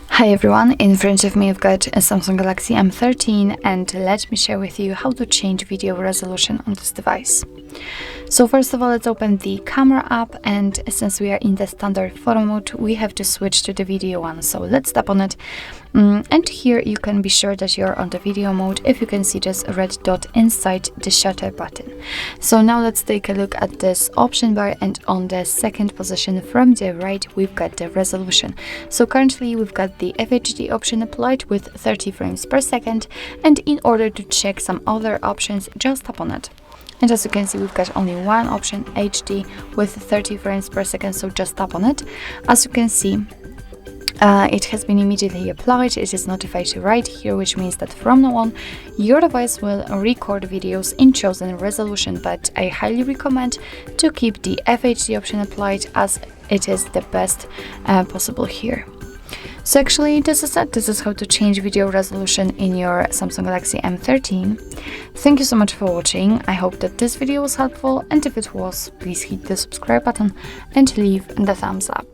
Hi everyone, in front of me I've got a Samsung Galaxy M13 and let me share with you how to change video resolution on this device. So first of all, let's open the camera app, and since we are in the standard photo mode, we have to switch to the video one. So let's tap on it, and here you can be sure that you're on the video mode if you can see this red dot inside the shutter button. So now let's take a look at this option bar, and on the second position from the right we've got the resolution. So currently we've got the FHD option applied with 30 frames per second, and in order to check some other options, just tap on it. And as you can see, we've got only one option, HD, with 30 frames per second, so just tap on it. As you can see, it has been immediately applied. It is notified right here, which means that from now on, your device will record videos in chosen resolution, but I highly recommend to keep the FHD option applied as it is the best possible here. So actually, this is it. This is how to change video resolution in your Samsung Galaxy M13. Thank you so much for watching. I hope that this video was helpful, and if it was, please hit the subscribe button and leave the thumbs up.